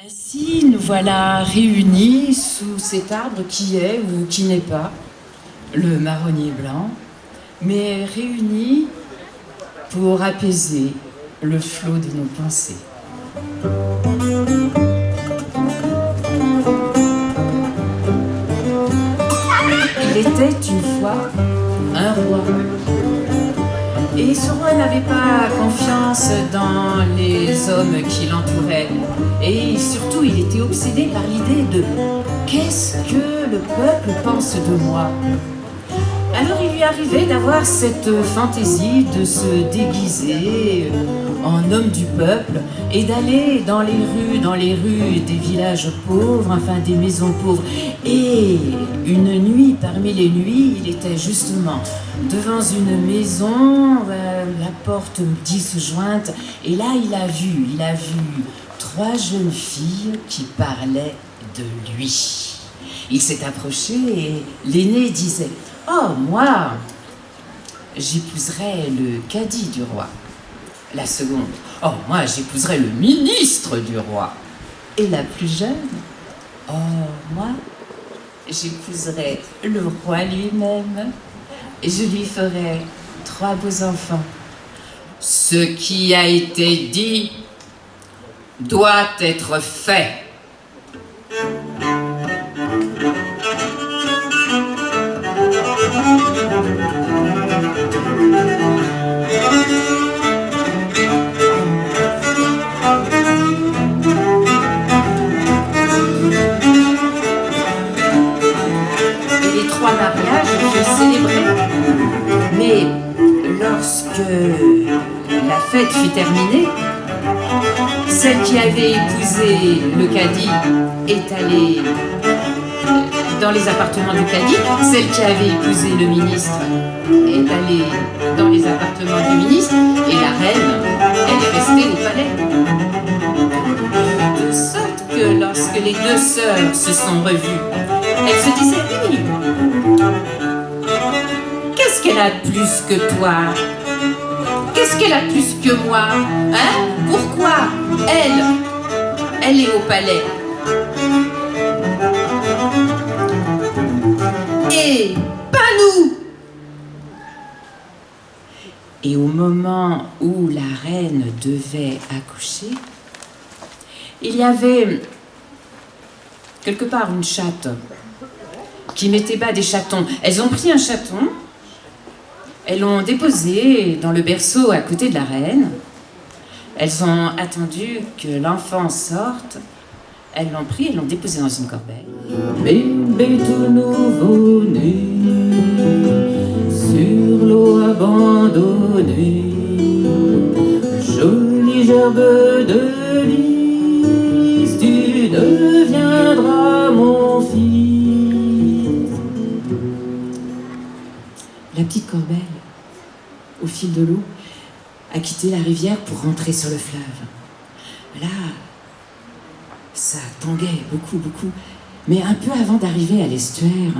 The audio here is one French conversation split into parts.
Ainsi, nous voilà réunis sous cet arbre qui est ou qui n'est pas le marronnier blanc, mais réunis pour apaiser le flot de nos pensées. Il était une fois un roi. Et ce roi n'avait pas confiance dans les hommes qui l'entouraient. Et surtout, il était obsédé par l'idée de « qu'est-ce que le peuple pense de moi ?» Alors il lui arrivait d'avoir cette fantaisie de se déguiser en homme du peuple et d'aller dans les rues des villages pauvres, enfin des maisons pauvres. Et une nuit, parmi les nuits, il était justement devant une maison, la porte disjointe, et là il a vu 3 jeunes filles qui parlaient de lui. Il s'est approché et l'aînée disait « Oh, moi, j'épouserai le cadi du roi. » La seconde « Oh, moi, j'épouserai le ministre du roi. » Et la plus jeune « Oh, moi, j'épouserai le roi lui-même. Et je lui ferai 3 beaux enfants. » Ce qui a été dit doit être fait. Et les 3 mariages furent célébrés. Mais lorsque la fête fut terminée, celle qui avait épousé le cadi est allée dans les appartements du cadi, celle qui avait épousé le ministre est allée dans les appartements du ministre, et la reine, elle est restée au palais. De sorte que lorsque les 2 sœurs se sont revues, elles se disaient « Oui, qu'est-ce qu'elle a de plus que toi ? Qu'est-ce qu'elle a de plus que moi ? Hein ? Pourquoi elle est au palais ? Et pas nous !» Et au moment où la reine devait accoucher, il y avait quelque part une chatte qui mettait bas des chatons. Elles ont pris un chaton, elles l'ont déposé dans le berceau à côté de la reine. Elles ont attendu que l'enfant sorte. Elles l'ont pris et l'ont déposé dans une corbeille. Bébé tout nouveau-né, sur l'eau abandonnée, jolie gerbe de lys, tu deviendras mon fils. La petite corbeille, au fil de l'eau, a quitté la rivière pour rentrer sur le fleuve. Là, ça tanguait beaucoup, mais un peu avant d'arriver à l'estuaire,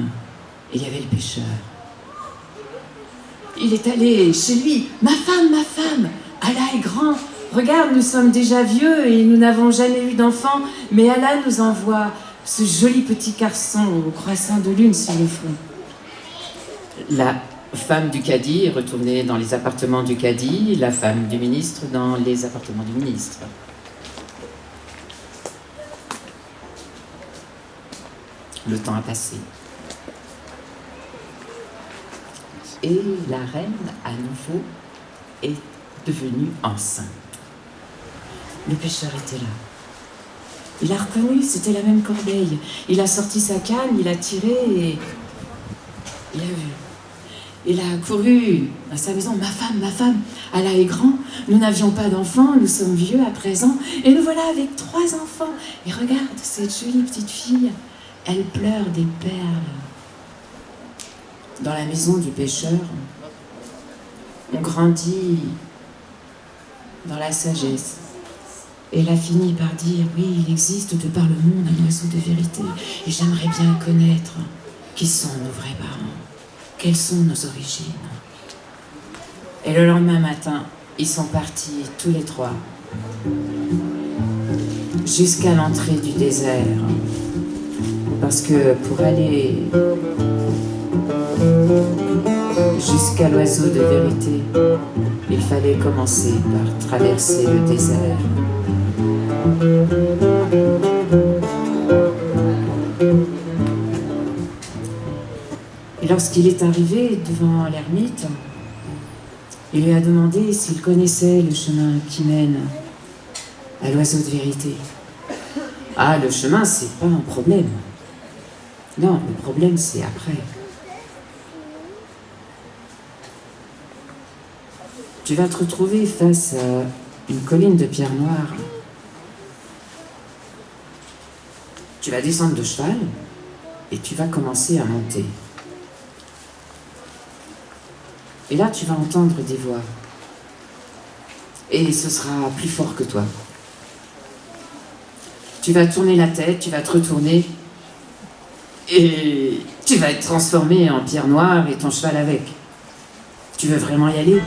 il y avait le pêcheur. Il est allé chez lui. « Ma femme, Allah est grand. Regarde, nous sommes déjà vieux et nous n'avons jamais eu d'enfant, mais Allah nous envoie ce joli petit garçon au croissant de lune sur le front. » La femme du cadi est retournée dans les appartements du cadi, la femme du ministre dans les appartements du ministre. Le temps a passé. Et la reine, à nouveau, est devenue enceinte. Le pêcheur était là. Il a reconnu, c'était la même corbeille. Il a sorti sa canne, il a tiré et il a vu. Il a couru à sa maison. Ma femme, Allah est grand. Nous n'avions pas d'enfants, nous sommes vieux à présent. Et nous voilà avec 3 enfants. Et regarde cette jolie petite fille. Elle pleure des perles. Dans la maison du pêcheur, on grandit dans la sagesse. Et elle a fini par dire « Oui, il existe de par le monde un oiseau de vérité. Et j'aimerais bien connaître qui sont nos vrais parents. Quelles sont nos origines ?» Et le lendemain matin, ils sont partis tous les 3 jusqu'à l'entrée du désert. Parce que pour aller jusqu'à l'oiseau de vérité, il fallait commencer par traverser le désert. Et lorsqu'il est arrivé devant l'ermite, il lui a demandé s'il connaissait le chemin qui mène à l'oiseau de vérité. Ah, le chemin, c'est pas un problème. Non, le problème, c'est après. Tu vas te retrouver face à une colline de pierre noire. Tu vas descendre de cheval et tu vas commencer à monter. Et là, tu vas entendre des voix. Et ce sera plus fort que toi. Tu vas tourner la tête, tu vas te retourner et tu vas être transformé en pierre noire et ton cheval avec. Tu veux vraiment y aller ?